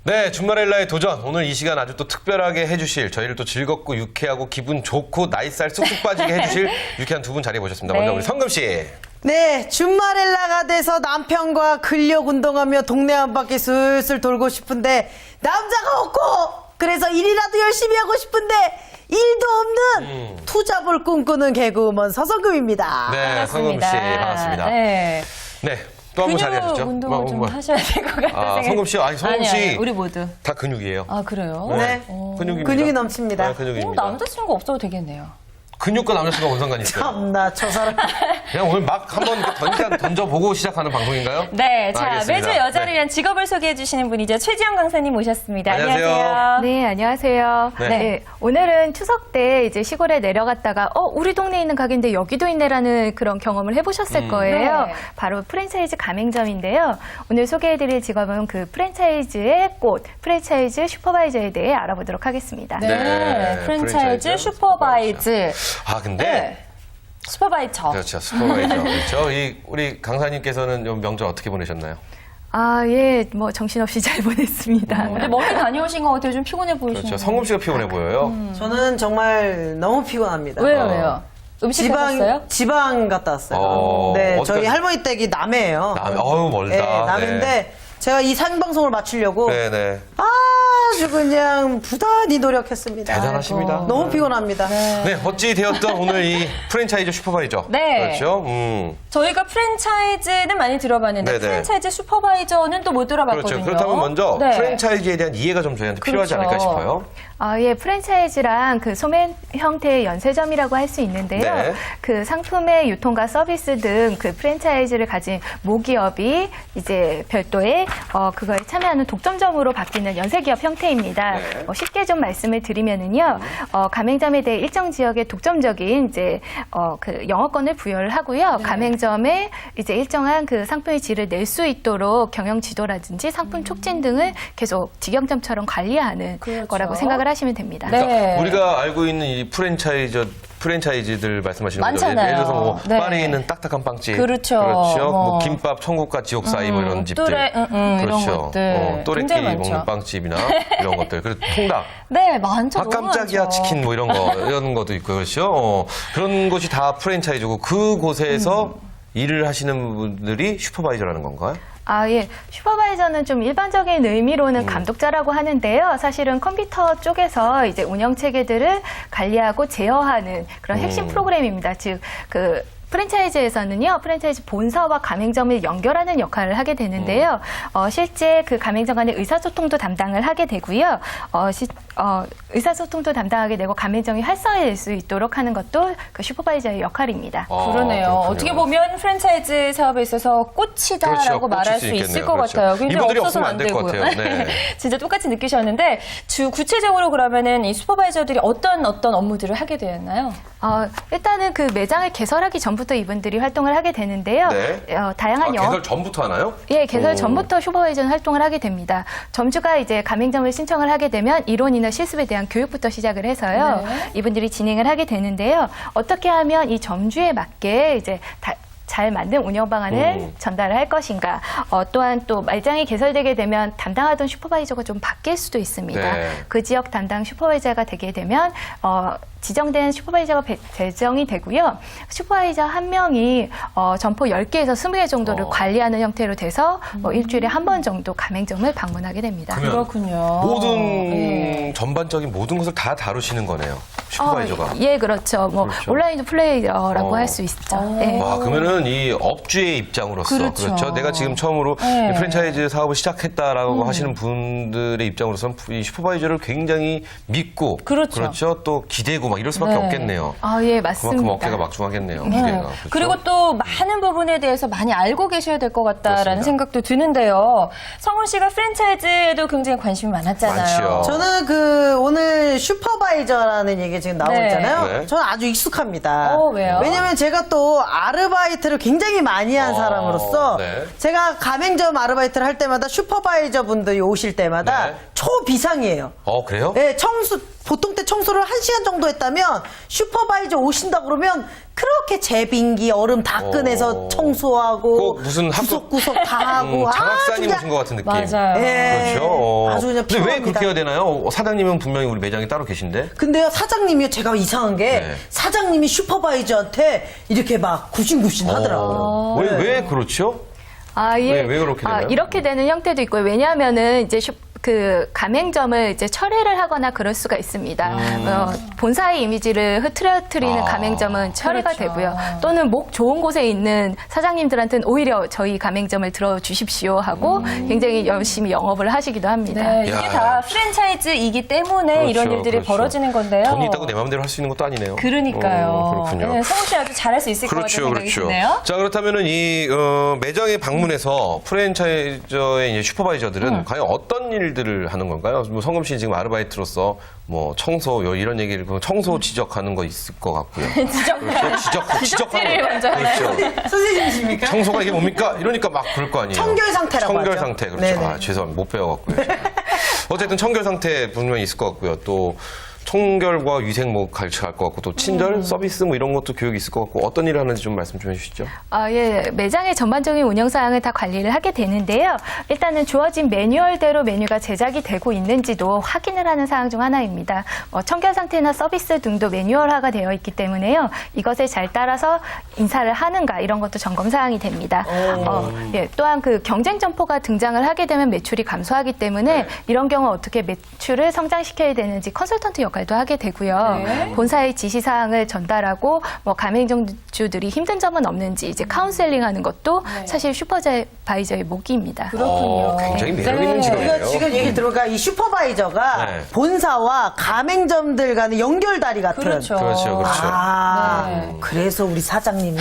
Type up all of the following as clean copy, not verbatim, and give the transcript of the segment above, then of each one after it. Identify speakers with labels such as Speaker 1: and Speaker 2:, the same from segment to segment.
Speaker 1: 네, 준마렐라의 도전. 오늘 이 시간 아주 또 특별하게 해주실, 저희를 또 즐겁고 유쾌하고 기분 좋고 나이살 쑥쑥 빠지게 해주실 유쾌한 두 분 자리에 모셨습니다. 먼저 우리 성금 씨.
Speaker 2: 네, 준마렐라가 돼서 남편과 근력 운동하며 동네 한 바퀴 슬슬 돌고 싶은데 남자가 없고 그래서 일이라도 열심히 하고 싶은데 일도 없는 투잡을 꿈꾸는 개그우먼 서성금입니다.
Speaker 1: 네, 성금 씨 반갑습니다.
Speaker 3: 네.
Speaker 1: 네, 또 한 번 자리하셨죠?
Speaker 3: 운동을 좀 하셔야 될 것 같아요.
Speaker 1: 아, 성금 씨, 아니 성금 씨,
Speaker 3: 아니, 우리 모두.
Speaker 1: 다 근육이에요.
Speaker 3: 아, 그래요?
Speaker 2: 네.
Speaker 1: 근육입니다.
Speaker 2: 근육이 넘칩니다.
Speaker 1: 네, 근육입니다.
Speaker 3: 남자친구 없어도 되겠네요.
Speaker 1: 근육과 남자친구가 뭔 상관이 있어요?
Speaker 2: 참나 저 사람.
Speaker 1: 그냥 오늘 막 한번 던져보고 시작하는 방송인가요?
Speaker 3: 네, 자,
Speaker 1: 알겠습니다.
Speaker 3: 매주 여자를
Speaker 1: 네.
Speaker 3: 위한 직업을 소개해 주시는 분이죠. 최지영 강사님 모셨습니다.
Speaker 1: 안녕하세요.
Speaker 4: 네, 안녕하세요.
Speaker 1: 네.
Speaker 4: 네. 오늘은 추석 때 이제 시골에 내려갔다가 우리 동네에 있는 가게인데 여기도 있네라는 그런 경험을 해보셨을 거예요.
Speaker 3: 네.
Speaker 4: 바로 프랜차이즈 가맹점인데요. 오늘 소개해드릴 직업은 그 프랜차이즈의 꽃, 프랜차이즈 슈퍼바이저에 대해 알아보도록 하겠습니다.
Speaker 3: 네,
Speaker 1: 네,
Speaker 3: 프랜차이즈
Speaker 1: 프랜차이즈
Speaker 3: 슈퍼바이즈.
Speaker 1: 아, 근데.
Speaker 3: 네. 슈퍼바이저.
Speaker 1: 그렇죠, 슈퍼바이저. 그렇죠. 우리 강사님께서는 좀 명절 어떻게 보내셨나요?
Speaker 4: 아, 예, 뭐 정신없이 잘 보냈습니다.
Speaker 3: 근데 멀리 다녀오신 것 같아요. 좀 피곤해 보이시네요.
Speaker 1: 그렇죠. 성금 씨가 피곤해 보여요.
Speaker 2: 저는 정말 너무 피곤합니다.
Speaker 3: 왜요? 음식 하셨어요?
Speaker 2: 지방 갔다 왔어요. 네,
Speaker 1: 어디까지?
Speaker 2: 저희 할머니 댁이 남해예요.
Speaker 1: 어우, 멀다.
Speaker 2: 네, 남인데
Speaker 1: 네.
Speaker 2: 제가 이 생방송을 마치려고
Speaker 1: 네네.
Speaker 2: 아주 그냥 부단히 노력했습니다.
Speaker 1: 대단하십니다.
Speaker 2: 아이고, 너무 피곤합니다.
Speaker 1: 네, 어찌 되었던 오늘 이 프랜차이즈 슈퍼바이저.
Speaker 3: 네.
Speaker 1: 그렇죠.
Speaker 3: 저희가 프랜차이즈는 많이 들어봤는데
Speaker 1: 네네.
Speaker 3: 프랜차이즈 슈퍼바이저는 또 못 들어봤거든요.
Speaker 1: 그렇죠. 그렇다면 먼저
Speaker 3: 네.
Speaker 1: 프랜차이즈에 대한 이해가 좀 저희한테 필요하지
Speaker 3: 그렇죠.
Speaker 1: 않을까 싶어요.
Speaker 4: 아, 예, 프랜차이즈랑 그 소매 형태의 연쇄점이라고 할 수 있는데요.
Speaker 1: 네.
Speaker 4: 그 상품의 유통과 서비스 등 그 프랜차이즈를 가진 모기업이 이제 별도의 그거에 참여하는 독점점으로 바뀌는 연쇄기업 형태입니다.
Speaker 1: 네.
Speaker 4: 쉽게 좀 말씀을 드리면은요, 가맹점에 대해 일정 지역의 독점적인 이제 그 영업권을 부여를 하고요.
Speaker 3: 네.
Speaker 4: 가맹점에 이제 일정한 그 상품의 질을 낼 수 있도록 경영 지도라든지 상품 촉진 등을 계속 직영점처럼 관리하는
Speaker 3: 그렇죠.
Speaker 4: 거라고 생각을 하시면 됩니다.
Speaker 3: 네.
Speaker 1: 그러니까 우리가 알고 있는 이 프랜차이즈들 말씀하시는 거죠.
Speaker 3: 많잖아요.
Speaker 1: 예를 들어서 뭐
Speaker 3: 네.
Speaker 1: 파리에 있는 딱딱한 빵집.
Speaker 3: 그렇죠.
Speaker 1: 그렇죠. 뭐
Speaker 3: 뭐.
Speaker 1: 김밥 천국과 지옥 사이 뭐 이런 집들.
Speaker 3: 또래, 이런
Speaker 1: 그렇죠.
Speaker 3: 것들.
Speaker 1: 또래끼리
Speaker 3: 굉장히
Speaker 1: 먹는
Speaker 3: 많죠.
Speaker 1: 빵집이나 이런 것들. 그리고 통닭.
Speaker 3: 네, 많죠.
Speaker 1: 아,
Speaker 3: 너무
Speaker 1: 깜짝이야
Speaker 3: 많죠.
Speaker 1: 치킨 뭐 이런 것도 있고 그렇죠. 그런 것이 다 프랜차이즈고 그곳에서 일을 하시는 분들이 슈퍼바이저라는 건가요?
Speaker 4: 아, 예. 슈퍼바이저는 좀 일반적인 의미로는 감독자라고 하는데요. 사실은 컴퓨터 쪽에서 이제 운영 체계들을 관리하고 제어하는 그런 핵심 프로그램입니다. 즉, 프랜차이즈에서는요, 프랜차이즈 본사와 가맹점을 연결하는 역할을 하게 되는데요. 실제 그 가맹점 간의 의사소통도 담당을 하게 되고요. 의사소통도 담당하게 되고 가맹점이 활성화될 수 있도록 하는 것도 그 슈퍼바이저의 역할입니다.
Speaker 3: 그러네요.
Speaker 1: 그렇군요.
Speaker 3: 어떻게 보면 프랜차이즈 사업에 있어서 꽃이다라고
Speaker 1: 그렇죠.
Speaker 3: 말할
Speaker 1: 꽃일
Speaker 3: 수
Speaker 1: 수
Speaker 3: 있을
Speaker 1: 있겠네요.
Speaker 3: 것
Speaker 1: 그렇죠.
Speaker 3: 같아요. 굉장히
Speaker 1: 이분들이
Speaker 3: 없어서는
Speaker 1: 없으면 안 될 것
Speaker 3: 되고요.
Speaker 1: 같아요. 네.
Speaker 3: 진짜 똑같이 느끼셨는데 구체적으로 그러면은 이 슈퍼바이저들이 어떤 업무들을 하게 되었나요?
Speaker 4: 일단은 그 매장을 개설하기 전부터 이분들이 활동을 하게 되는데요.
Speaker 1: 네.
Speaker 4: 다양한 영업
Speaker 1: 개설 전부터 하나요?
Speaker 4: 예, 개설
Speaker 1: 오.
Speaker 4: 전부터 슈퍼바이저는 활동을 하게 됩니다. 점주가 이제 가맹점을 신청을 하게 되면 이론이나 실습에 대한 교육부터 시작을 해서요.
Speaker 3: 네.
Speaker 4: 이분들이 진행을 하게 되는데요. 어떻게 하면 이 점주에 맞게 이제 잘 만든 운영 방안을 전달을 할 것인가. 또한 또 매장이 개설되게 되면 담당하던 슈퍼바이저가 좀 바뀔 수도 있습니다.
Speaker 1: 네.
Speaker 4: 그 지역 담당 슈퍼바이저가 되게 되면 지정된 슈퍼바이저가 배정이 되고요. 슈퍼바이저 한 명이 점포 10개에서 20개 정도를 관리하는 형태로 돼서 일주일에 한 번 정도 가맹점을 방문하게 됩니다.
Speaker 3: 그렇군요.
Speaker 1: 모든 전반적인 모든 것을 다 다루시는 거네요. 슈퍼바이저가.
Speaker 4: 예, 그렇죠. 뭐
Speaker 1: 그렇죠.
Speaker 4: 온라인 플레이어라고 할 수 있죠. 예.
Speaker 1: 와, 그러면은 이 업주의 입장으로서
Speaker 3: 그렇죠.
Speaker 1: 내가 지금 처음으로
Speaker 3: 네.
Speaker 1: 이 프랜차이즈 사업을 시작했다라고 하시는 분들의 입장으로서는 이 슈퍼바이저를 굉장히 믿고
Speaker 3: 그렇죠.
Speaker 1: 또 기대고 막 이럴 수밖에
Speaker 3: 네.
Speaker 1: 없겠네요.
Speaker 4: 예, 맞습니다.
Speaker 1: 그만큼 어깨가 막중하겠네요.
Speaker 3: 네.
Speaker 1: 무게가. 그렇죠?
Speaker 3: 그리고 또 많은 부분에 대해서 많이 알고 계셔야 될 것 같다라는
Speaker 1: 그렇습니다.
Speaker 3: 생각도 드는데요. 성훈 씨가 프랜차이즈에도 굉장히 관심이 많았잖아요.
Speaker 1: 많지요.
Speaker 2: 저는 오늘 슈퍼바이저라는 얘기 지금 나오고
Speaker 3: 네.
Speaker 2: 있잖아요.
Speaker 1: 네.
Speaker 2: 저는 아주 익숙합니다.
Speaker 3: 왜요?
Speaker 2: 왜냐면 제가 또 아르바이트를 굉장히 많이 한 사람으로서
Speaker 1: 네.
Speaker 2: 제가 가맹점 아르바이트를 할 때마다 슈퍼바이저 분들이 오실 때마다
Speaker 1: 네.
Speaker 2: 초비상이에요.
Speaker 1: 그래요?
Speaker 2: 네, 청소 보통 때 청소를 1시간 정도 했다면 슈퍼바이저 오신다 그러면 그렇게 제빙기 얼음 다 꺼내서 청소하고
Speaker 1: 꼭 무슨
Speaker 2: 구석구석 다 하고
Speaker 1: 장학사님
Speaker 2: 그냥
Speaker 1: 오신 것 같은 느낌.
Speaker 3: 맞아요.
Speaker 2: 예.
Speaker 1: 그렇죠.
Speaker 2: 아주 그냥
Speaker 1: 근데 왜
Speaker 2: 피곤합니다.
Speaker 1: 그렇게 해야 되나요? 사장님은 분명히 우리 매장에 따로 계신데.
Speaker 2: 근데요 사장님이요 제가 이상한 게
Speaker 1: 네.
Speaker 2: 사장님이 슈퍼바이저한테 이렇게 막 굽신굽신 하더라고요.
Speaker 1: 왜 그렇죠?
Speaker 4: 아, 예.
Speaker 1: 왜 그렇게 되나요?
Speaker 4: 이렇게 되는 형태도 있고요. 왜냐하면은 이제 그 가맹점을 이제 철회를 하거나 그럴 수가 있습니다. 본사의 이미지를 흐트러뜨리는 가맹점은 철회가
Speaker 3: 그렇죠.
Speaker 4: 되고요. 또는 목 좋은 곳에 있는 사장님들한테는 오히려 저희 가맹점을 들어주십시오 하고 굉장히 열심히 영업을 하시기도 합니다.
Speaker 3: 네, 이게
Speaker 1: 야.
Speaker 3: 다 프랜차이즈이기 때문에 이런
Speaker 1: 그렇죠,
Speaker 3: 일들이
Speaker 1: 그렇죠.
Speaker 3: 벌어지는 건데요.
Speaker 1: 돈이 있다고 내 마음대로 할 수 있는 것도 아니네요.
Speaker 3: 그러니까요.
Speaker 1: 그렇군요.
Speaker 3: 네, 성우 씨 아주 잘할 수 있을 것
Speaker 1: 그렇죠,
Speaker 3: 같다는 생각이
Speaker 1: 그렇죠.
Speaker 3: 드네요.
Speaker 1: 자, 그렇다면은 이 매장에 방문해서 프랜차이저의 이제 슈퍼바이저들은 과연 어떤 일들을 하는 건가요? 뭐 성금 씨 지금 아르바이트로서 뭐 청소 이런 얘기를 청소 지적하는 거 있을 것 같고요. 그렇죠? 지적하는 거.
Speaker 3: 먼저
Speaker 1: 그렇죠.
Speaker 2: 선생님이십니까?
Speaker 1: 청소가 이게 뭡니까? 이러니까 막 그럴 거 아니에요.
Speaker 2: 청결 상태라고
Speaker 1: 청결
Speaker 2: 하죠.
Speaker 1: 상태. 그렇죠.
Speaker 2: 네네.
Speaker 1: 아, 죄송합니다. 못 배워갖고요. 어쨌든 청결 상태 분명히 있을 것 같고요. 또 청결과 위생 뭐 가르쳐갈 것 같고 또 친절 서비스 뭐 이런 것도 교육이 있을 것 같고 어떤 일을 하는지 좀 말씀 좀 해주시죠.
Speaker 4: 예. 매장의 전반적인 운영 사항을 다 관리를 하게 되는데요. 일단은 주어진 매뉴얼대로 메뉴가 제작이 되고 있는지도 확인을 하는 사항 중 하나입니다. 청결 상태나 서비스 등도 매뉴얼화가 되어 있기 때문에요. 이것에 잘 따라서 인사를 하는가 이런 것도 점검 사항이 됩니다. 또한 그 경쟁 점포가 등장을 하게 되면 매출이 감소하기 때문에 이런 경우 어떻게 매출을 성장시켜야 되는지 컨설턴트 역할도 하게 되고요.
Speaker 3: 네.
Speaker 4: 본사의 지시 사항을 전달하고 뭐 가맹점주들이 힘든 점은 없는지 이제 카운셀링하는 것도 사실 슈퍼바이저의 목이입니다.
Speaker 3: 그렇군요.
Speaker 1: 굉장히 매력 있는
Speaker 3: 네.
Speaker 1: 직업이에요.
Speaker 2: 우리가 지금 얘기 들어보니까 이 슈퍼바이저가
Speaker 1: 네.
Speaker 2: 본사와 가맹점들 간의 연결다리 같은.
Speaker 3: 그렇죠.
Speaker 1: 그렇죠, 그렇죠.
Speaker 2: 아,
Speaker 3: 네.
Speaker 2: 그래서 우리 사장님이.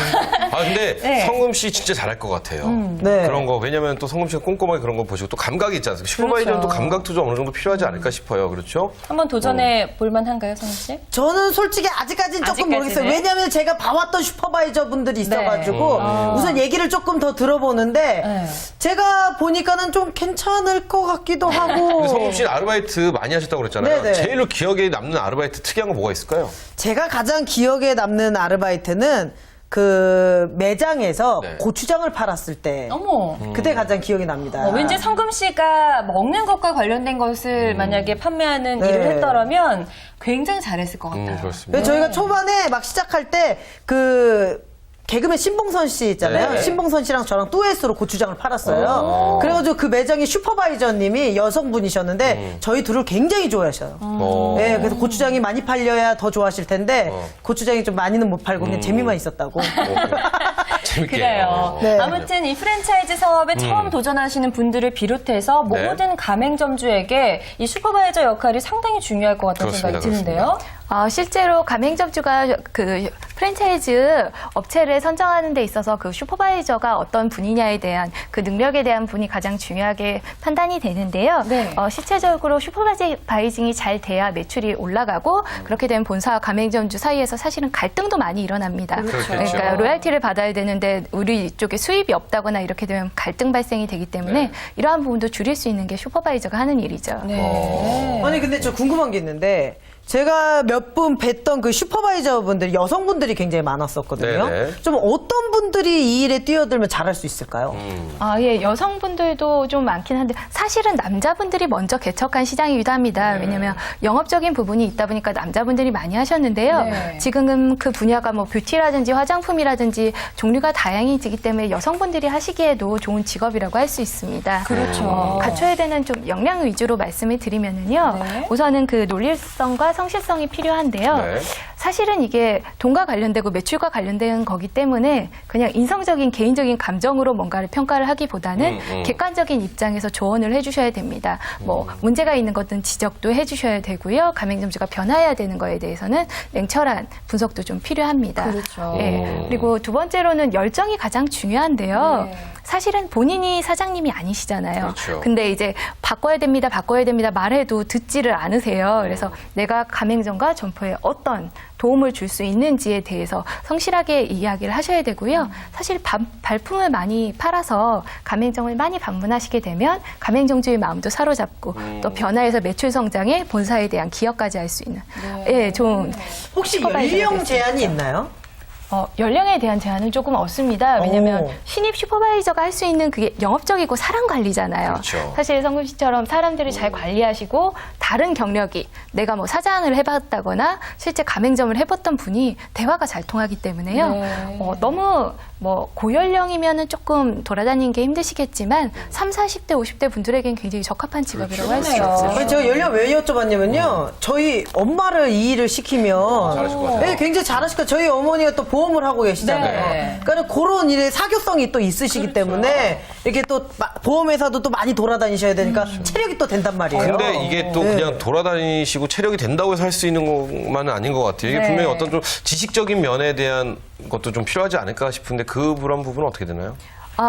Speaker 1: 아 근데
Speaker 3: 네.
Speaker 1: 성금 씨 진짜 잘할 것 같아요.
Speaker 2: 네.
Speaker 1: 그런 거 왜냐면 또 성금 씨가 꼼꼼하게 그런 거 보시고 또 감각이 있지 않습니까? 슈퍼바이저는
Speaker 3: 그렇죠.
Speaker 1: 또 감각도 좀 어느 정도 필요하지 않을까 싶어요. 그렇죠?
Speaker 3: 한번 도전해 볼만한가요, 성우 씨?
Speaker 2: 저는 솔직히 아직까지는 조금
Speaker 3: 아직까지는?
Speaker 2: 모르겠어요. 왜냐하면 제가 봐왔던 슈퍼바이저 분들이 있어가지고 우선 얘기를 조금 더 들어보는데
Speaker 3: 네.
Speaker 2: 제가 보니까는 좀 괜찮을 것 같기도 하고.
Speaker 1: 근데 성금 씨는 아르바이트 많이 하셨다고 그랬잖아요.
Speaker 2: 네네.
Speaker 1: 제일로 기억에 남는 아르바이트 특이한 거 뭐가 있을까요?
Speaker 2: 제가 가장 기억에 남는 아르바이트는 그 매장에서
Speaker 1: 네.
Speaker 2: 고추장을 팔았을 때
Speaker 3: 어머.
Speaker 2: 그때 가장 기억이 납니다.
Speaker 3: 왠지 성금 씨가 먹는 것과 관련된 것을 만약에 판매하는
Speaker 2: 네.
Speaker 3: 일을 했더라면 굉장히 잘했을 것 같아요.
Speaker 1: 그렇습니다.
Speaker 2: 왜 저희가 초반에 막 시작할 때 그 개그맨 신봉선 씨 있잖아요.
Speaker 1: 네.
Speaker 2: 신봉선 씨랑 저랑 듀엣으로 고추장을 팔았어요. 그래가지고 그 매장의 슈퍼바이저님이 여성분이셨는데 저희 둘을 굉장히 좋아하셔요. 네, 그래서 고추장이 많이 팔려야 더 좋아하실 텐데 고추장이 좀 많이는 못 팔고 그냥 재미만 있었다고.
Speaker 1: 재밌게.
Speaker 3: 그래요.
Speaker 2: 네.
Speaker 3: 아무튼 이 프랜차이즈 사업에 처음 도전하시는 분들을 비롯해서
Speaker 1: 네.
Speaker 3: 모든 가맹점주에게 이 슈퍼바이저 역할이 상당히 중요할 것 같다는
Speaker 1: 그렇습니다,
Speaker 3: 생각이 드는데요.
Speaker 4: 실제로 가맹점주가 그 프랜차이즈 업체를 선정하는 데 있어서 그 슈퍼바이저가 어떤 분이냐에 대한 그 능력에 대한 분이 가장 중요하게 판단이 되는데요.
Speaker 3: 네.
Speaker 4: 실제적으로 슈퍼바이징이 잘 돼야 매출이 올라가고 그렇게 되면 본사와 가맹점주 사이에서 사실은 갈등도 많이 일어납니다.
Speaker 1: 그렇죠.
Speaker 4: 그러니까 로얄티를 받아야 되는데 우리 쪽에 수입이 없다거나 이렇게 되면 갈등 발생이 되기 때문에
Speaker 1: 네.
Speaker 4: 이러한 부분도 줄일 수 있는 게 슈퍼바이저가 하는 일이죠.
Speaker 3: 네.
Speaker 2: 아니 근데 저 궁금한 게 있는데 제가 몇 분 뵀던 그 슈퍼바이저 분들이 여성분들이 굉장히 많았었거든요.
Speaker 1: 네네.
Speaker 2: 좀 어떤 분들이 이 일에 뛰어들면 잘할 수 있을까요?
Speaker 4: 여성분들도 좀 많긴 한데 사실은 남자분들이 먼저 개척한 시장이기도 합니다. 왜냐하면 영업적인 부분이 있다 보니까 남자분들이 많이 하셨는데요.
Speaker 3: 네.
Speaker 4: 지금은 그 분야가 뭐 뷰티라든지 화장품이라든지 종류가 다양해지기 때문에 여성분들이 하시기에도 좋은 직업이라고 할 수 있습니다.
Speaker 3: 그렇죠.
Speaker 4: 갖춰야 되는 좀 역량 위주로 말씀을 드리면은요.
Speaker 3: 네.
Speaker 4: 우선은 그 논리성과 성실성이 필요한데요.
Speaker 1: 네.
Speaker 4: 사실은 이게 돈과 관련되고 매출과 관련된 거기 때문에 그냥 인성적인 개인적인 감정으로 뭔가를 평가를 하기보다는 객관적인 입장에서 조언을 해주셔야 됩니다. 뭐 문제가 있는 것은 지적도 해주셔야 되고요. 가맹점주가 변화해야 되는 거에 대해서는 냉철한 분석도 좀 필요합니다.
Speaker 3: 그렇죠.
Speaker 4: 그리고 두 번째로는 열정이 가장 중요한데요.
Speaker 3: 네.
Speaker 4: 사실은 본인이 사장님이 아니시잖아요.
Speaker 1: 그렇죠.
Speaker 4: 근데 이제 바꿔야 됩니다 말해도 듣지를 않으세요. 그래서 내가 가맹점과 점포에 어떤 도움을 줄 수 있는지에 대해서 성실하게 이야기를 하셔야 되고요. 사실 발품을 많이 팔아서 가맹점을 많이 방문하시게 되면 가맹점주의 마음도 사로잡고 또 변화에서 매출 성장에 본사에 대한 기여까지 할 수 있는 예, 좋은
Speaker 2: 혹시
Speaker 4: 슈퍼바이저가
Speaker 2: 연령
Speaker 4: 될 수
Speaker 2: 제한이
Speaker 4: 있어요.
Speaker 2: 있나요?
Speaker 4: 연령에 대한 제한은 조금 없습니다. 왜냐하면
Speaker 2: 오.
Speaker 4: 신입 슈퍼바이저가 할 수 있는 그게 영업적이고 사람 관리잖아요.
Speaker 1: 그렇죠.
Speaker 4: 사실 성금 씨처럼 사람들을 잘 관리하시고 다른 경력이 내가 뭐 사장을 해봤다거나 실제 가맹점을 해봤던 분이 대화가 잘 통하기 때문에요.
Speaker 3: 네.
Speaker 4: 너무 뭐 고연령이면은 조금 돌아다니는 게 힘드시겠지만 30, 40대, 50대 분들에겐 굉장히 적합한 직업이라고 할 수
Speaker 3: 그러네요.
Speaker 4: 있어요.
Speaker 2: 아니, 저 연령 왜 여쭤봤냐면요. 저희 엄마를 이 일을 시키면
Speaker 1: 잘하실 것 같아요.
Speaker 2: 네, 굉장히 잘하실 거예요. 저희 어머니가 또 보험을 하고 계시잖아요.
Speaker 3: 네.
Speaker 2: 그러니까 그런 일에 사교성이 또 있으시기 때문에 이렇게 또 보험회사도 또 많이 돌아다니셔야 되니까 체력이 또 된단 말이에요.
Speaker 1: 근데 이게 또
Speaker 2: 네.
Speaker 1: 그냥 돌아다니시고 체력이 된다고 해서 할 수 있는 것만은 아닌 것 같아요. 이게
Speaker 3: 네.
Speaker 1: 분명히 어떤 좀 지식적인 면에 대한 것도 좀 필요하지 않을까 싶은데 그런 부분은 어떻게 되나요?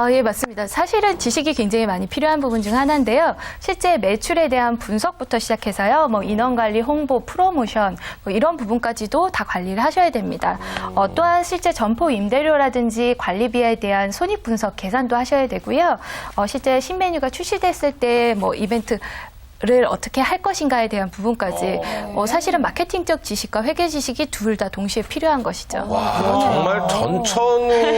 Speaker 4: 예, 맞습니다. 사실은 지식이 굉장히 많이 필요한 부분 중 하나인데요. 실제 매출에 대한 분석부터 시작해서요, 뭐 인원 관리, 홍보, 프로모션, 뭐 이런 부분까지도 다 관리를 하셔야 됩니다. 또한 실제 점포 임대료라든지 관리비에 대한 손익 분석 계산도 하셔야 되고요. 실제 신메뉴가 출시됐을 때 뭐 이벤트 를 어떻게 할 것인가에 대한 부분까지 사실은 마케팅적 지식과 회계 지식이 둘 다 동시에 필요한 것이죠.
Speaker 1: 와, 정말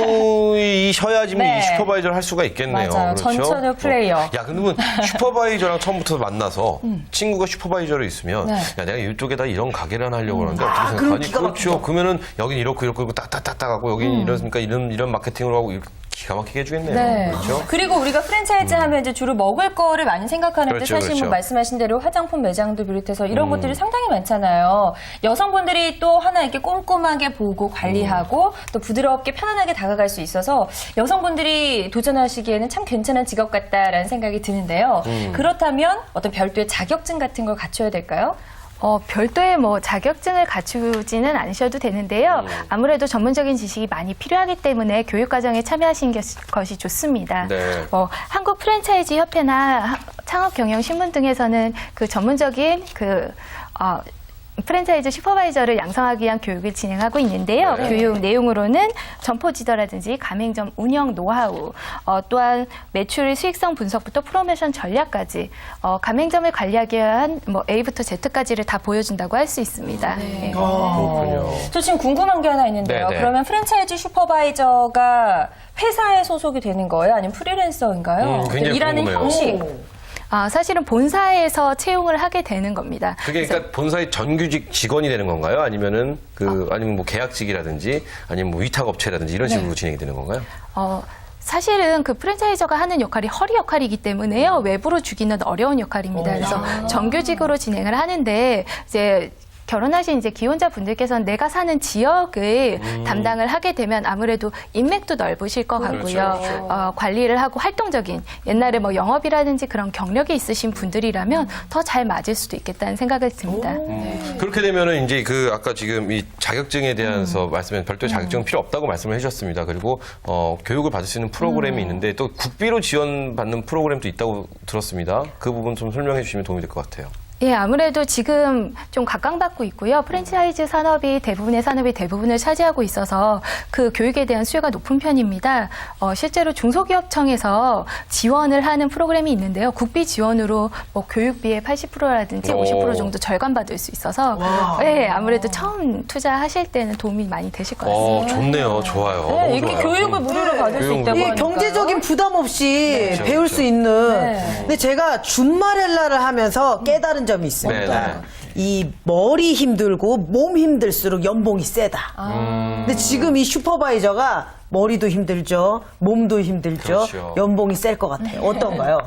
Speaker 1: 전천후이셔야지
Speaker 3: 네.
Speaker 1: 이 슈퍼바이저를 할 수가 있겠네요.
Speaker 3: 맞아요.
Speaker 1: 그렇죠?
Speaker 3: 전천후 플레이어.
Speaker 1: 야, 그러면 슈퍼바이저랑 처음부터 만나서 친구가 슈퍼바이저로 있으면
Speaker 3: 네.
Speaker 1: 야, 내가 이쪽에다 이런 가게를 하나 하려고 그러는데
Speaker 2: 아,
Speaker 1: 어떻게
Speaker 2: 그럼
Speaker 1: 생각하니?
Speaker 2: 기가
Speaker 1: 그렇죠.
Speaker 2: 막히죠.
Speaker 1: 그러면은 여긴 이렇고 딱딱딱딱 하고 여긴 이러니까 이런 마케팅을 하고 이렇게 기가 막히게 해주겠네요.
Speaker 3: 네.
Speaker 1: 그렇죠?
Speaker 3: 그리고 우리가 프랜차이즈 하면 이제 주로 먹을 거를 많이 생각하는데
Speaker 1: 그렇죠,
Speaker 3: 사실
Speaker 1: 그렇죠.
Speaker 3: 뭐 말씀하신 대로 화장품 매장도 비롯해서 이런 것들이 상당히 많잖아요. 여성분들이 또 하나 이렇게 꼼꼼하게 보고 관리하고 또 부드럽게 편안하게 다가갈 수 있어서 여성분들이 도전하시기에는 참 괜찮은 직업 같다라는 생각이 드는데요. 그렇다면 어떤 별도의 자격증 같은 걸 갖춰야 될까요?
Speaker 4: 별도의 뭐 자격증을 갖추지는 않으셔도 되는데요. 아무래도 전문적인 지식이 많이 필요하기 때문에 교육 과정에 참여하신 것이 좋습니다.
Speaker 1: 네.
Speaker 4: 한국 프랜차이즈 협회나 창업경영신문 등에서는 그 전문적인 프랜차이즈 슈퍼바이저를 양성하기 위한 교육을 진행하고 있는데요.
Speaker 1: 네.
Speaker 4: 교육 내용으로는 점포 지도라든지 가맹점 운영 노하우, 또한 매출 수익성 분석부터 프로모션 전략까지 가맹점을 관리하기 위한 뭐 A부터 Z까지를 다 보여준다고 할 수 있습니다. 네.
Speaker 1: 그렇군요.
Speaker 3: 저 지금 궁금한 게 하나 있는데요.
Speaker 1: 네네.
Speaker 3: 그러면 프랜차이즈 슈퍼바이저가 회사에 소속이 되는 거예요? 아니면 프리랜서인가요?
Speaker 1: 굉장히
Speaker 3: 일하는
Speaker 1: 궁금해요.
Speaker 3: 형식.
Speaker 4: 사실은 본사에서 채용을 하게 되는 겁니다.
Speaker 1: 그게 그러니까 본사의 정규직 직원이 되는 건가요? 아니면은 아니면 뭐 계약직이라든지 아니면 뭐 위탁업체라든지 이런 식으로 진행이 되는 건가요?
Speaker 4: 사실은 그 프랜차이저가 하는 역할이 허리 역할이기 때문에요. 외부로 주기는 어려운 역할입니다. 그래서 정규직으로 진행을 하는데 이제 결혼하신 이제 기혼자 분들께서는 내가 사는 지역을 담당을 하게 되면 아무래도 인맥도 넓으실 것 같고요.
Speaker 1: 그렇죠.
Speaker 4: 관리를 하고 활동적인 옛날에 뭐 영업이라든지 그런 경력이 있으신 분들이라면 더 잘 맞을 수도 있겠다는 생각을 듭니다.
Speaker 1: 그렇게 되면은 이제 아까 지금 이 자격증에 대해서 말씀해 별도의 자격증은 필요 없다고 말씀을 해주셨습니다. 그리고 교육을 받을 수 있는 프로그램이 있는데 또 국비로 지원받는 프로그램도 있다고 들었습니다. 그 부분 좀 설명해 주시면 도움이 될 것 같아요.
Speaker 4: 예, 아무래도 지금 좀 각광받고 있고요. 프랜차이즈 산업이 대부분의 산업의 대부분을 차지하고 있어서 그 교육에 대한 수요가 높은 편입니다. 실제로 중소기업청에서 지원을 하는 프로그램이 있는데요. 국비 지원으로 뭐 교육비의 80%라든지 50% 정도 절감받을 수 있어서 예, 아무래도 처음 투자하실 때는 도움이 많이 되실 것 같습니다.
Speaker 1: 좋네요. 좋아요.
Speaker 3: 네,
Speaker 1: 너무
Speaker 3: 이렇게
Speaker 1: 좋아요.
Speaker 3: 교육을 무료로 받을 수
Speaker 1: 교육
Speaker 3: 있다고
Speaker 2: 이
Speaker 3: 하니까.
Speaker 2: 경제적인 부담 없이
Speaker 1: 그렇죠,
Speaker 2: 배울
Speaker 1: 그렇죠.
Speaker 2: 수 있는.
Speaker 3: 네.
Speaker 2: 근데 제가 준마렐라를 하면서 깨달은 점이 있습니다.
Speaker 1: 네,
Speaker 2: 이 머리 힘들고 몸 힘들수록 연봉이 세다. 근데 지금 이 슈퍼바이저가 머리도 힘들죠, 몸도 힘들죠,
Speaker 1: 그렇죠.
Speaker 2: 연봉이 셀 것 같아요. 어떤가요?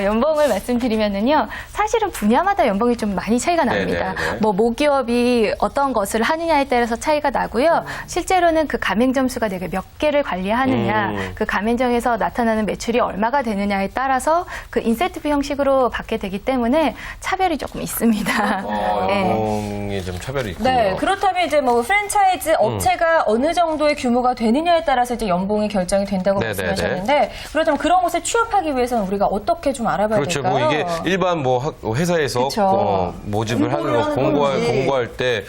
Speaker 4: 연봉을 말씀드리면은요, 사실은 분야마다 연봉이 좀 많이 차이가 납니다.
Speaker 1: 네네네.
Speaker 4: 뭐 모기업이 어떤 것을 하느냐에 따라서 차이가 나고요. 실제로는 그 가맹점 수가 내가 몇 개를 관리하느냐, 그 가맹점에서 나타나는 매출이 얼마가 되느냐에 따라서 그 인센티브 형식으로 받게 되기 때문에 차별이 조금 있습니다.
Speaker 1: 연봉이 좀 차별이 있군요.
Speaker 3: 네, 그렇다면 이제 뭐 프랜차이즈 업체가 어느 정도의 규모가 되느냐에 따라서 이제 연봉이 결정이 된다고
Speaker 1: 네네네.
Speaker 3: 말씀하셨는데, 그렇다면 그런 곳에 취업하기 위해서는 우리가 어떻게 좀 알아봐야
Speaker 1: 그렇죠.
Speaker 3: 될까요?
Speaker 1: 뭐 이게 일반 뭐 회사에서
Speaker 3: 그쵸.
Speaker 1: 모집을 하는 거 공고할 때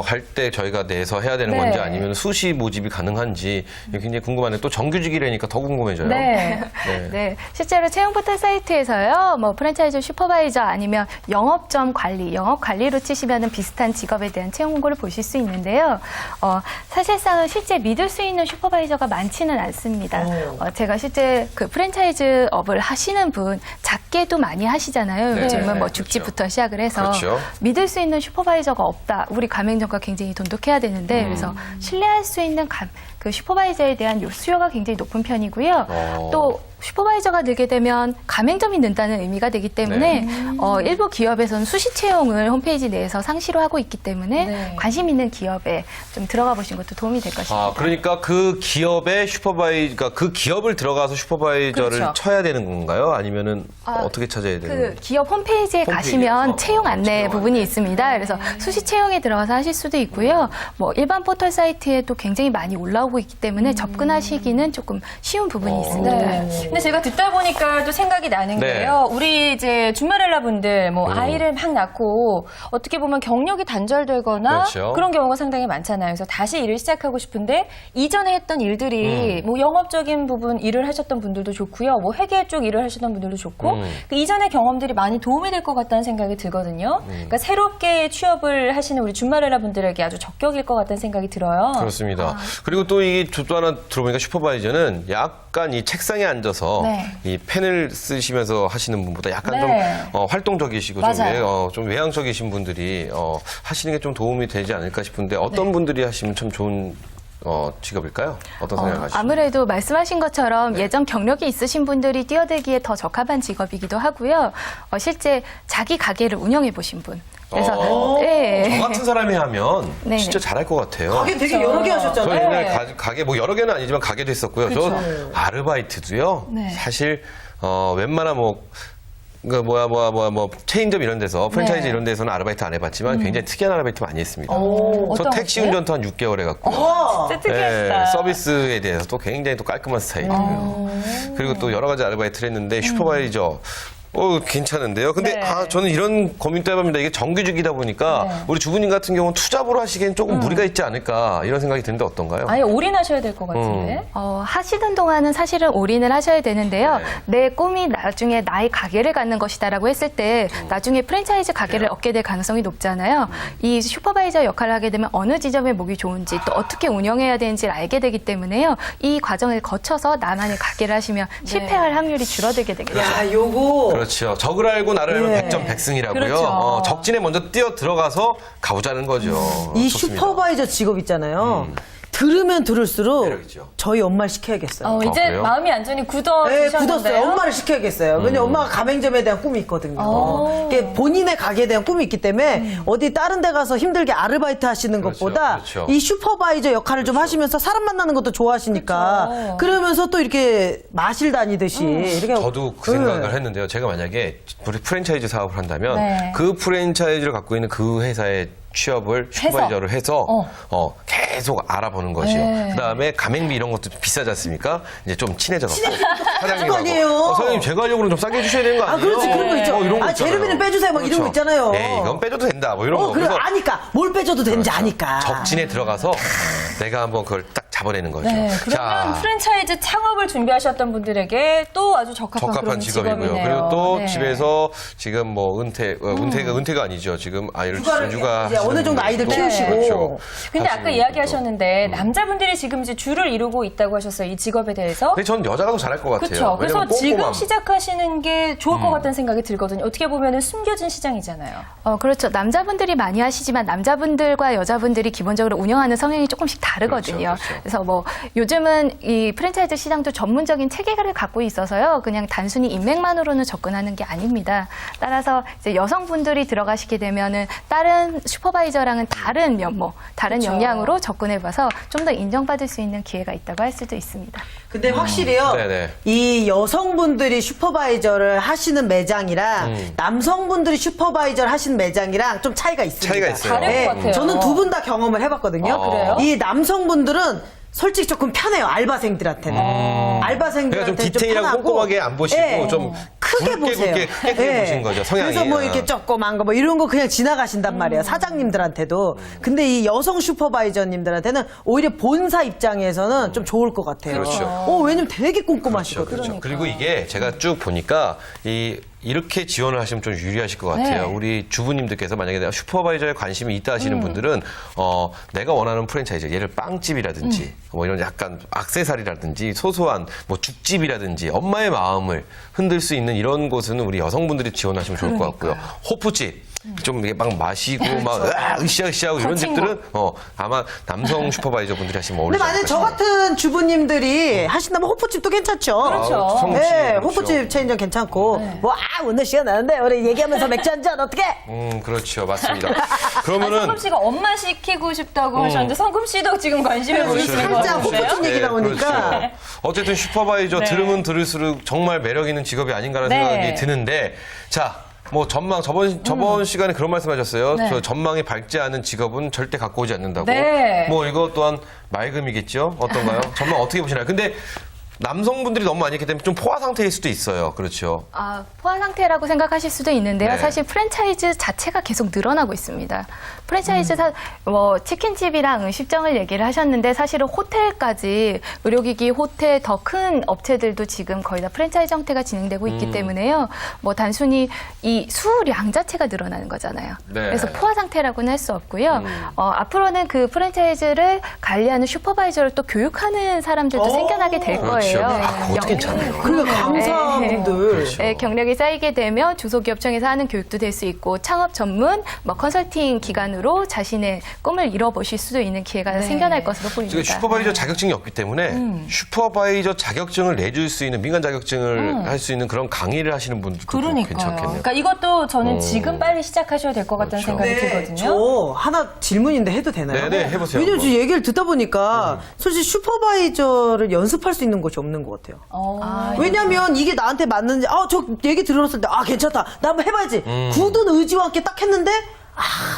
Speaker 1: 할 때 저희가 내서 해야 되는
Speaker 3: 네.
Speaker 1: 건지 아니면 수시 모집이 가능한지 굉장히 궁금한데 또 정규직이라니까 더 궁금해져요.
Speaker 3: 네.
Speaker 4: 네, 실제로 채용 포털 사이트에서요, 뭐 프랜차이즈 슈퍼바이저 아니면 영업점 관리, 영업 관리로 치시면은 비슷한 직업에 대한 채용 공고를 보실 수 있는데요. 사실상 실제 믿을 수 있는 슈퍼바이저가 많지는 않습니다. 제가 실제 그 프랜차이즈 업을 하시는 분 작게도 많이 하시잖아요.
Speaker 1: 네,
Speaker 4: 요즘은 뭐
Speaker 1: 그렇죠.
Speaker 4: 죽집부터 시작을 해서
Speaker 1: 그렇죠.
Speaker 4: 믿을 수 있는 슈퍼바이저가 없다. 우리 가맹점과 굉장히 돈독해야 되는데 그래서 신뢰할 수 있는 그 슈퍼바이저에 대한 수요가 굉장히 높은 편이고요. 또 슈퍼바이저가 늘게 되면 가맹점이 는다는 의미가 되기 때문에 일부 기업에서는 수시 채용을 홈페이지 내에서 상시로 하고 있기 때문에
Speaker 3: 네.
Speaker 4: 관심 있는 기업에 좀 들어가 보신 것도 도움이 될 것입니다.
Speaker 1: 아, 그러니까 그 기업의 그러니까 그 기업을 들어가서 슈퍼바이저를
Speaker 3: 그렇죠.
Speaker 1: 쳐야 되는 건가요? 아니면은 어떻게 찾아야 되는
Speaker 4: 그
Speaker 1: 건가요?
Speaker 4: 기업 홈페이지에 가시면 채용 안내 부분이 있습니다. 그래서 수시 채용에 들어가서 하실 수도 있고요. 뭐 일반 포털 사이트에도 굉장히 많이 올라오고 있기 때문에 접근하시기는 조금 쉬운 부분이 있습니다.
Speaker 3: 네. 근데 제가 듣다 보니까 또 생각이 나는
Speaker 1: 네.
Speaker 3: 게요. 우리 이제 준마렐라 분들 뭐 아이를 막 낳고 어떻게 보면 경력이 단절되거나
Speaker 1: 그렇죠.
Speaker 3: 그런 경우가 상당히 많잖아요. 그래서 다시 일을 시작하고 싶은데 이전에 했던 일들이 뭐 영업적인 부분 일을 하셨던 분들도 좋고요. 뭐 회계 쪽 일을 하셨던 분들도 좋고 그 이전의 경험들이 많이 도움이 될 것 같다는 생각이 들거든요. 그러니까 새롭게 취업을 하시는 우리 준마렐라 분들에게 아주 적격일 것 같다는 생각이 들어요.
Speaker 1: 그렇습니다. 그리고 또 이게 또 하나 들어보니까 슈퍼바이저는 약간 이 책상에 앉아서
Speaker 3: 네.
Speaker 1: 이 펜을 쓰시면서 하시는 분보다 약간
Speaker 3: 네.
Speaker 1: 좀 활동적이시고
Speaker 3: 맞아요.
Speaker 1: 좀 외향적이신 분들이 하시는 게 좀 도움이 되지 않을까 싶은데 어떤 분들이 하시면 참 좋은 직업일까요? 어떤 생각을 하시죠?
Speaker 4: 아무래도 말씀하신 것처럼 예전 경력이 있으신 분들이 뛰어들기에 더 적합한 직업이기도 하고요. 실제 자기 가게를 운영해 보신 분. 그래서 네.
Speaker 1: 저 같은 사람이 하면
Speaker 4: 네.
Speaker 1: 진짜 잘할 것 같아요.
Speaker 2: 가게 되게 여러 개
Speaker 1: 저
Speaker 2: 하셨잖아요.
Speaker 1: 옛날에 가게 뭐 여러 개는 아니지만 가게도 했었고요. 저 아르바이트도요.
Speaker 3: 네.
Speaker 1: 사실 웬만한 그러니까 뭐 체인점 이런 데서 프랜차이즈
Speaker 3: 네.
Speaker 1: 이런 데서는 아르바이트 안 해봤지만 굉장히 특이한 아르바이트 많이 했습니다. 저
Speaker 3: 어떤
Speaker 1: 택시
Speaker 3: 것들요?
Speaker 1: 운전도 한 6개월 해갖고
Speaker 3: 진짜 특이했다.
Speaker 1: 서비스에 대해서 또 굉장히 또 깔끔한 스타일이고요. 그리고 또 여러 가지 아르바이트를 했는데 슈퍼바이저 괜찮은데요. 근데
Speaker 3: 네.
Speaker 1: 저는 이런 고민도 해봅니다. 이게 정규직이다 보니까
Speaker 3: 네.
Speaker 1: 우리 주부님 같은 경우는 투잡으로 하시기엔 조금 무리가 있지 않을까 이런 생각이 드는데 어떤가요?
Speaker 3: 아예 올인하셔야 될 것 같은데.
Speaker 4: 하시는 동안은 사실은 올인을 하셔야 되는데요.
Speaker 1: 네.
Speaker 4: 내 꿈이 나중에 나의 가게를 갖는 것이다라고 했을 때 나중에 프랜차이즈 가게를 얻게 될 가능성이 높잖아요. 이 슈퍼바이저 역할을 하게 되면 어느 지점에 목이 좋은지 또 어떻게 운영해야 되는지를 알게 되기 때문에요. 이 과정을 거쳐서 나만의 가게를 하시면 실패할 확률이 줄어들게 되겠죠.
Speaker 2: 야, 요거.
Speaker 1: 그렇죠. 적을 알고 나를 알면
Speaker 2: 네.
Speaker 1: 백전백승이라고요.
Speaker 3: 그렇죠.
Speaker 1: 적진에 먼저 뛰어 들어가서 가보자는 거죠.
Speaker 2: 이
Speaker 1: 좋습니다.
Speaker 2: 슈퍼바이저 직업 있잖아요. 들으면 들을수록
Speaker 1: 매력이죠.
Speaker 2: 저희 엄마를 시켜야겠어요.
Speaker 3: 이제
Speaker 1: 그래요?
Speaker 3: 마음이 완전히 굳어지셨는데요.
Speaker 2: 네, 굳었어요. 엄마를 시켜야겠어요. 왜냐면 엄마가 가맹점에 대한 꿈이 있거든요. 이게 본인의 가게에 대한 꿈이 있기 때문에 어디 다른 데 가서 힘들게 아르바이트 하시는
Speaker 1: 그렇죠,
Speaker 2: 것보다
Speaker 1: 그렇죠.
Speaker 2: 이 슈퍼바이저 역할을 좀 하시면서 사람 만나는 것도 좋아하시니까 그러면서 또 이렇게 마실 다니듯이 이렇게
Speaker 1: 저도 그 생각을 했는데요. 제가 만약에 우리 프랜차이즈 사업을 한다면
Speaker 3: 네.
Speaker 1: 그 프랜차이즈를 갖고 있는 그 회사의 취업을 슈퍼바이저를 해서 계속 알아보는 것이요.
Speaker 3: 네.
Speaker 1: 그다음에 가맹비 이런 것도 좀 비싸지 않습니까? 이제 좀 친해져갖고
Speaker 2: 거
Speaker 1: 사장님하고
Speaker 2: 아니에요.
Speaker 1: 사장님 제가 하려고는 좀 싸게 해주셔야 되는 거
Speaker 2: 아,
Speaker 1: 아니에요?
Speaker 2: 그렇지. 그런 거 있죠.
Speaker 1: 이런 거
Speaker 2: 아,
Speaker 1: 있잖아요.
Speaker 2: 재료비는 빼주세요. 막 이런 거 있잖아요.
Speaker 1: 네, 이건 빼줘도 된다. 뭐 이런 거.
Speaker 2: 그래,
Speaker 1: 그래서
Speaker 2: 아니까. 뭘 빼줘도 되는지 아니까.
Speaker 1: 적진에 들어가서 내가 한번 그걸 딱 잡아내는 거죠.
Speaker 3: 네, 그러면 프랜차이즈 창업을 준비하셨던 분들에게 또 아주 적합한 그런
Speaker 1: 직업이고요.
Speaker 3: 직업이네요.
Speaker 1: 그리고 또
Speaker 3: 네.
Speaker 1: 집에서 지금 뭐 은퇴가 아니죠. 지금 아이를 육아
Speaker 2: 이제 어느 정도 아이들 키우시고.
Speaker 1: 그렇죠.
Speaker 3: 근데 아까
Speaker 1: 하시는
Speaker 3: 이야기하셨는데 남자분들이 지금 이제 줄을 이루고 있다고 하셨어요. 이 직업에 대해서.
Speaker 1: 근데 전 여자가 더 잘할 것 같아요.
Speaker 3: 그렇죠. 그래서
Speaker 1: 왜냐면
Speaker 3: 지금
Speaker 1: 꼼꼼함.
Speaker 3: 시작하시는 게 좋을 것 같다는 생각이 들거든요. 어떻게 보면 숨겨진 시장이잖아요.
Speaker 4: 그렇죠. 남자분들이 많이 하시지만 남자분들과 여자분들이 기본적으로 운영하는 성향이 조금씩 다르거든요.
Speaker 1: 그렇죠, 그렇죠.
Speaker 4: 그래서 뭐 요즘은 이 프랜차이즈 시장도 전문적인 체계를 갖고 있어서요. 그냥 단순히 인맥만으로는 접근하는 게 아닙니다. 따라서 이제 여성분들이 들어가시게 되면은 다른 슈퍼바이저랑은 다른 면모, 다른
Speaker 3: 그렇죠.
Speaker 4: 역량으로 접근해봐서 좀 더 인정받을 수 있는 기회가 있다고 할 수도 있습니다.
Speaker 2: 근데 확실히요.
Speaker 1: 네네.
Speaker 2: 이 여성분들이 슈퍼바이저를 하시는 매장이랑 남성분들이 슈퍼바이저를 하시는 매장이랑 좀 차이가 있습니다.
Speaker 1: 차이가 있어요.
Speaker 3: 다른 것 같아요.
Speaker 2: 저는 두 분 다 경험을 해봤거든요.
Speaker 3: 그래요?
Speaker 2: 이 남성분들은 솔직히 조금 편해요. 알바생들한테는.
Speaker 1: 그러니까
Speaker 2: 알바생들한테는
Speaker 1: 좀 디테일하고
Speaker 2: 편하고,
Speaker 1: 꼼꼼하게 안 보시고
Speaker 2: 예.
Speaker 1: 좀
Speaker 2: 크게 보세요.
Speaker 1: 크게 보신 거죠, 성향이.
Speaker 2: 그래서 뭐 이렇게 조그만 거 뭐 이런 거 그냥 지나가신단 말이에요. 사장님들한테도. 근데 이 여성 슈퍼바이저님들한테는 오히려 본사 입장에서는 좀 좋을 것 같아요.
Speaker 1: 그렇죠.
Speaker 2: 왜냐면 되게 꼼꼼하시거든요.
Speaker 1: 그렇죠. 그리고 이게 제가 쭉 보니까 이렇게 지원을 하시면 좀 유리하실 것 같아요.
Speaker 3: 네.
Speaker 1: 우리 주부님들께서 만약에 내가 슈퍼바이저에 관심이 있다 하시는 분들은 내가 원하는 프랜차이즈, 예를 빵집이라든지 뭐 이런 약간 액세서리라든지 소소한 뭐 죽집이라든지 엄마의 마음을 흔들 수 있는 이런 곳은 우리 여성분들이 지원하시면 좋을 것 같고요. 호프집. 좀 이게 막 마시고 막 으쌰으쌰하고 이런
Speaker 3: 거친
Speaker 1: 집들은 아마 남성 슈퍼바이저 분들이 하시면
Speaker 2: 근데
Speaker 1: 어울리지
Speaker 2: 만약에 저
Speaker 1: 않을까
Speaker 2: 같은 주부님들이 하신다면 호프집도 괜찮죠.
Speaker 3: 그렇죠.
Speaker 1: 성씨,
Speaker 2: 네,
Speaker 1: 그렇죠.
Speaker 2: 호프집 체인점 괜찮고 오늘 시간 나는데 우리 얘기하면서 맥주 한잔 어떻게?
Speaker 1: 그렇죠. 맞습니다.
Speaker 3: 아니,
Speaker 1: 그러면은
Speaker 3: 성금 씨가 엄마 시키고 싶다고 하셨는데 성금 씨도 지금 관심을 보이시는 것
Speaker 2: 살짝
Speaker 3: 같은데요?
Speaker 2: 호프집 얘기 나오니까.
Speaker 1: 그렇죠. 어쨌든 슈퍼바이저
Speaker 3: 네.
Speaker 1: 들으면 들을수록 정말 매력 있는 직업이 아닌가라는
Speaker 3: 네.
Speaker 1: 생각이 드는데, 자, 뭐 전망 저번 시간에 그런 말씀하셨어요.
Speaker 3: 네.
Speaker 1: 저 전망이 밝지 않은 직업은 절대 갖고 오지 않는다고.
Speaker 3: 네.
Speaker 1: 뭐 이거 또한 맑음이겠죠. 어떤가요? 전망 어떻게 보시나요? 근데 남성분들이 너무 많이 있기 때문에 좀 포화 상태일 수도 있어요. 그렇죠.
Speaker 4: 포화 상태라고 생각하실 수도 있는데요.
Speaker 1: 네.
Speaker 4: 사실 프랜차이즈 자체가 계속 늘어나고 있습니다. 프랜차이즈 뭐 치킨집이랑 음식점을 얘기를 하셨는데 사실은 호텔까지 의료기기, 호텔 더 큰 업체들도 지금 거의 다 프랜차이즈 형태가 진행되고 있기 때문에요. 뭐 단순히 이 수량 자체가 늘어나는 거잖아요.
Speaker 1: 네.
Speaker 4: 그래서 포화 상태라고는 할 수 없고요. 앞으로는 그 프랜차이즈를 관리하는 슈퍼바이저를 또 교육하는 사람들도 생겨나게 될
Speaker 1: 그렇죠.
Speaker 4: 거예요.
Speaker 1: 그것도 괜찮네요.
Speaker 2: 그러니까 강사분들.
Speaker 1: 그렇죠.
Speaker 4: 네, 경력이 쌓이게 되면 중소기업청에서 하는 교육도 될 수 있고 창업 전문 뭐 컨설팅 기관으로 자신의 꿈을 이뤄보실 수도 있는 기회가 생겨날 것으로 보입니다.
Speaker 1: 지금 슈퍼바이저 자격증이 없기 때문에 슈퍼바이저 자격증을 내줄 수 있는 민간 자격증을 할 수 있는 그런 강의를 하시는 분들도
Speaker 3: 그러니까요.
Speaker 1: 괜찮겠네요.
Speaker 3: 그러니까 이것도 저는 지금 빨리 시작하셔야 될 것 같다는
Speaker 1: 그렇죠.
Speaker 3: 생각이
Speaker 2: 네,
Speaker 3: 들거든요.
Speaker 2: 저 하나 질문인데 해도 되나요?
Speaker 1: 네, 해보세요.
Speaker 2: 왜냐면
Speaker 1: 한번.
Speaker 2: 지금 얘기를 듣다 보니까 솔직히 슈퍼바이저를 연습할 수 있는 곳이 없는 것 같아요. 왜냐면 이게 나한테 맞는지, 저 얘기 들었을 때, 괜찮다. 나 한번 해봐야지. 굳은 의지와 함께 딱 했는데,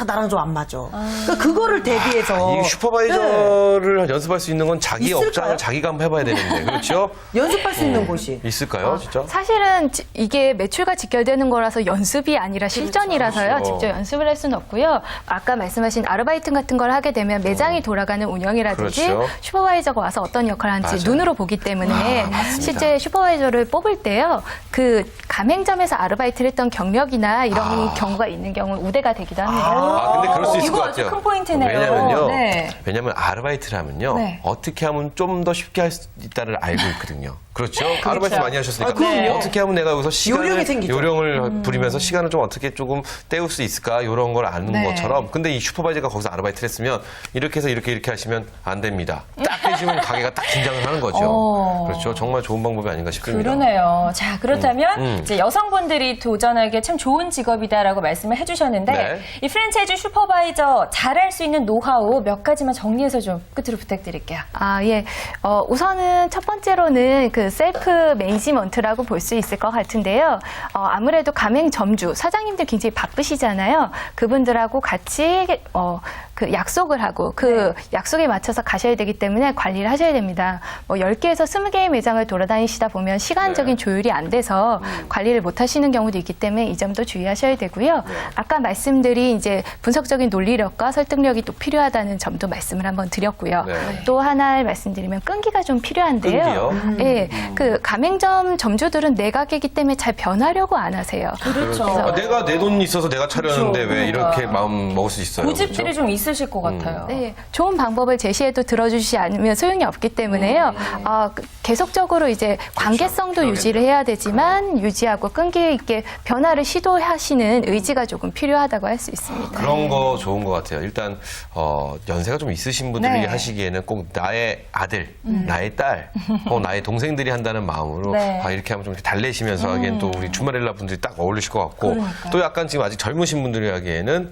Speaker 2: 나랑 좀 안 맞아. 그러니까 그거를 대비해서.
Speaker 1: 이 슈퍼바이저를 연습할 수 있는 건 자기
Speaker 2: 있을까요?
Speaker 1: 업장을 자기가 한번 해봐야 되는데, 그렇죠?
Speaker 2: 연습할 수 있는 곳이.
Speaker 1: 있을까요, 진짜?
Speaker 4: 사실은 이게 매출과 직결되는 거라서 연습이 아니라 실전이라서요.
Speaker 1: 그렇죠.
Speaker 4: 직접 연습을 할 수는 없고요. 아까 말씀하신 아르바이트 같은 걸 하게 되면 매장이 돌아가는 운영이라든지
Speaker 1: 그렇죠.
Speaker 4: 슈퍼바이저가 와서 어떤 역할을 하는지
Speaker 1: 맞아요.
Speaker 4: 눈으로 보기 때문에 실제 슈퍼바이저를 뽑을 때요. 그 가맹점에서 아르바이트를 했던 경력이나 이런 경우가 있는 경우는 우대가 되기도 합니다.
Speaker 1: 근데 그럴 수 있을
Speaker 3: 이거
Speaker 1: 것
Speaker 3: 아주
Speaker 1: 같아요.
Speaker 3: 큰 포인트네요.
Speaker 1: 왜냐면요.
Speaker 3: 네.
Speaker 1: 왜냐면 아르바이트를 하면요.
Speaker 3: 네.
Speaker 1: 어떻게 하면 좀 더 쉽게 할 수 있다를 알고 있거든요. 그렇죠? 아르바이트 많이 하셨으니까.
Speaker 2: 그럼요.
Speaker 1: 어떻게 하면 내가 여기서
Speaker 2: 요령이 생기죠.
Speaker 1: 요령을 부리면서 시간을 좀 어떻게 조금 때울 수 있을까? 이런 걸 아는
Speaker 3: 네.
Speaker 1: 것처럼. 근데 이 슈퍼바이저가 거기서 아르바이트를 했으면 이렇게 해서 이렇게 하시면 안 됩니다. 딱 해주면 가게가 딱 긴장을 하는 거죠. 그렇죠? 정말 좋은 방법이 아닌가 싶습니다.
Speaker 3: 그러네요. 자, 그렇다면 이제 여성분들이 도전하기에 참 좋은 직업이다라고 말씀을 해주셨는데
Speaker 1: 네.
Speaker 3: 이 프랜차이즈 슈퍼바이저 잘할 수 있는 노하우 몇 가지만 정리해서 좀 끝으로 부탁드릴게요.
Speaker 4: 예. 우선은 첫 번째로는 그 셀프 매니지먼트라고 볼 수 있을 것 같은데요. 아무래도 가맹점주, 사장님들 굉장히 바쁘시잖아요. 그분들하고 같이 그 약속을 하고 그 약속에 맞춰서 가셔야 되기 때문에 관리를 하셔야 됩니다. 10개에서 20개의 매장을 돌아다니시다 보면 시간적인 조율이 안 돼서 관리를 못 하시는 경우도 있기 때문에 이 점도 주의하셔야 되고요. 아까 말씀드린 이제 분석적인 논리력과 설득력이 또 필요하다는 점도 말씀을 한번 드렸고요.
Speaker 1: 네.
Speaker 4: 또 하나 말씀드리면 끈기가 좀 필요한데요.
Speaker 1: 끈기요?
Speaker 4: 예, 그 가맹점 점주들은 내 가게이기 때문에 잘 변하려고 안 하세요.
Speaker 3: 그렇죠.
Speaker 1: 내가 내 돈이 있어서 내가 차렸는데 왜
Speaker 3: 그러니까.
Speaker 1: 이렇게 마음 먹을 수 있어요?
Speaker 3: 고집들이
Speaker 1: 그렇죠?
Speaker 3: 좀 있을 힘드실 것 같아요.
Speaker 4: 네, 좋은 방법을 제시해도 들어주시지 않으면 소용이 없기 때문에요. 계속적으로 이제 관계성도
Speaker 1: 그렇죠.
Speaker 4: 유지를 해야 되지만 유지하고 끈기 있게 변화를 시도하시는 의지가 조금 필요하다고 할 수 있습니다.
Speaker 1: 그런 거 좋은 것 같아요. 일단 연세가 좀 있으신 분들이
Speaker 3: 네.
Speaker 1: 하시기에는 꼭 나의 아들, 나의 딸, 나의 동생들이 한다는 마음으로
Speaker 3: 네.
Speaker 1: 이렇게 하면 좀 이렇게 달래시면서 하기엔 또 우리 주말렐라 분들이 딱 어울리실 것 같고
Speaker 3: 그러니까요.
Speaker 1: 또 약간 지금 아직 젊으신 분들이 하기에는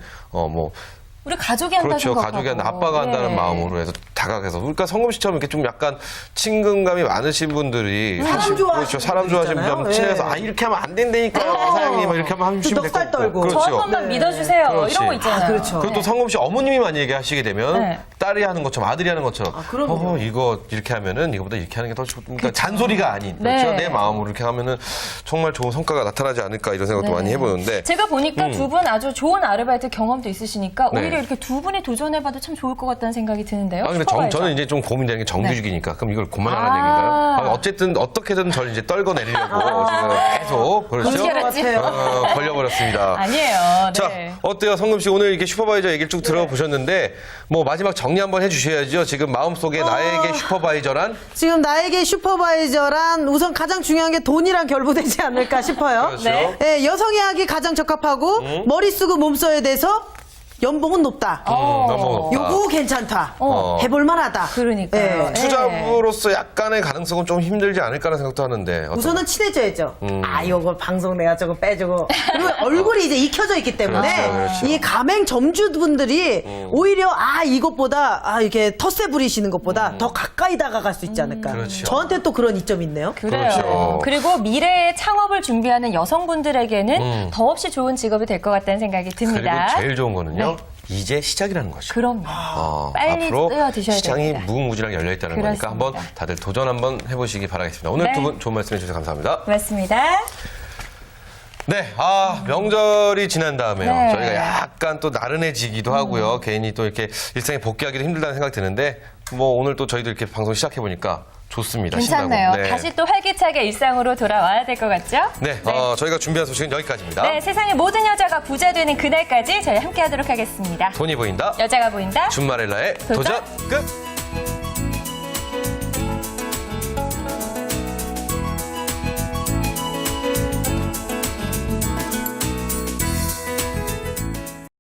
Speaker 3: 우리 가족이 한다
Speaker 1: 그렇죠.
Speaker 3: 생각하고.
Speaker 1: 가족이 아빠가 한다는
Speaker 3: 네.
Speaker 1: 마음으로 해서 다가가서. 그러니까 성금 씨처럼 이렇게 좀 약간 친근감이 많으신 분들이
Speaker 2: 사람
Speaker 1: 사실
Speaker 2: 좋아하시는
Speaker 1: 그렇죠. 사람 좋아하시는
Speaker 2: 분들
Speaker 1: 분들
Speaker 2: 있잖아요.
Speaker 1: 이렇게 하면 이렇게 하면 안 된다니까요. 사장님 이렇게 하면 하시면 될
Speaker 2: 넉살
Speaker 1: 것 같고.
Speaker 2: 떨고.
Speaker 3: 저 한 번만 믿어주세요.
Speaker 1: 그렇지.
Speaker 3: 이런 거 있잖아요.
Speaker 2: 그렇죠.
Speaker 1: 그리고 또 성금 씨 어머님이 만약에 하시게 되면
Speaker 3: 네.
Speaker 1: 딸이 하는 것처럼 아들이 하는 것처럼
Speaker 2: 그럼요.
Speaker 1: 이거 이렇게 하면은 이거보다 이렇게 하는 게 더 좋. 그러니까 잔소리가 아닌 그렇죠.
Speaker 3: 네.
Speaker 1: 내 마음으로 이렇게 하면은 정말 좋은 성과가 나타나지 않을까 이런 생각도
Speaker 3: 네.
Speaker 1: 많이 해보는데.
Speaker 3: 제가 보니까 두 분 아주 좋은 아르바이트 경험도 있으시니까
Speaker 1: 네.
Speaker 3: 오히려 이렇게 두 분이 도전해봐도 참 좋을 것 같다는 생각이 드는데요.
Speaker 1: 근데
Speaker 3: 슈퍼바이저.
Speaker 1: 저는 이제 좀 고민되는 게 정규직이니까 그럼 이걸 그만하라는
Speaker 3: 아.
Speaker 1: 얘기인가요? 어쨌든 어떻게든 저를 이제 떨궈내리려고 지금 계속 그렇죠.
Speaker 3: 어떻게 알았지?
Speaker 1: 걸려버렸습니다.
Speaker 3: 아니에요.
Speaker 1: 자,
Speaker 3: 네.
Speaker 1: 어때요? 성금 씨 오늘 이렇게 슈퍼바이저 얘기를 쭉 들어보셨는데 뭐 마지막 정리 한번 해주셔야죠. 지금 마음속에 나에게 슈퍼바이저란?
Speaker 2: 지금 나에게 슈퍼바이저란 우선 가장 중요한 게 돈이랑 결부되지 않을까 싶어요.
Speaker 1: 그렇죠.
Speaker 3: 네.
Speaker 2: 예, 여성이 하기 가장 적합하고 머리 쓰고 몸 써야 돼서 연봉은 높다.
Speaker 1: 너무 높다.
Speaker 2: 요거 괜찮다. 해볼만하다.
Speaker 3: 그러니까요.
Speaker 2: 예.
Speaker 1: 투자부로서 약간의 가능성은 좀 힘들지 않을까라는 생각도 하는데.
Speaker 2: 우선은 친해져야죠. 요거 방송 내가 저거 빼주고. 그리고 얼굴이 이제 익혀져 있기 때문에
Speaker 1: 그렇죠, 그렇죠.
Speaker 2: 이 가맹 점주분들이 오히려 이것보다 이렇게 텃세 부리시는 것보다 더 가까이 다가갈 수 있지 않을까.
Speaker 1: 그렇죠.
Speaker 2: 저한테 또 그런 이점이 있네요.
Speaker 3: 그래요.
Speaker 1: 그렇죠.
Speaker 3: 그리고 미래의 창업을 준비하는 여성분들에게는 더없이 좋은 직업이 될 것 같다는 생각이
Speaker 1: 그리고
Speaker 3: 듭니다.
Speaker 1: 제일 좋은 거는요. 이제 시작이라는 것이죠.
Speaker 3: 그럼요. 빨리
Speaker 1: 앞으로
Speaker 3: 뛰어드셔야
Speaker 1: 시장이
Speaker 3: 됩니다.
Speaker 1: 무궁무진하게 열려있다는 거니까
Speaker 3: 그렇습니다.
Speaker 1: 한번 다들 도전 한번 해보시기 바라겠습니다. 오늘
Speaker 3: 네.
Speaker 1: 두 분 좋은 말씀 해주셔서 감사합니다.
Speaker 3: 고맙습니다.
Speaker 1: 네, 명절이 지난 다음에요.
Speaker 3: 네.
Speaker 1: 저희가 약간 또 나른해지기도 하고요. 개인이 또 이렇게 일상에 복귀하기도 힘들다는 생각이 드는데, 뭐 오늘 또 저희도 이렇게 방송 시작해보니까 좋습니다.
Speaker 3: 괜찮네요.
Speaker 1: 신나고. 네.
Speaker 3: 다시 또 활기차게 일상으로 돌아와야 될 것 같죠?
Speaker 1: 네, 저희가 준비한 소식은 여기까지입니다.
Speaker 3: 네, 세상의 모든 여자가 부자 되는 그날까지 저희 함께 하도록 하겠습니다.
Speaker 1: 돈이 보인다.
Speaker 3: 여자가 보인다.
Speaker 1: 준마렐라의
Speaker 3: 도전
Speaker 1: 도전 끝!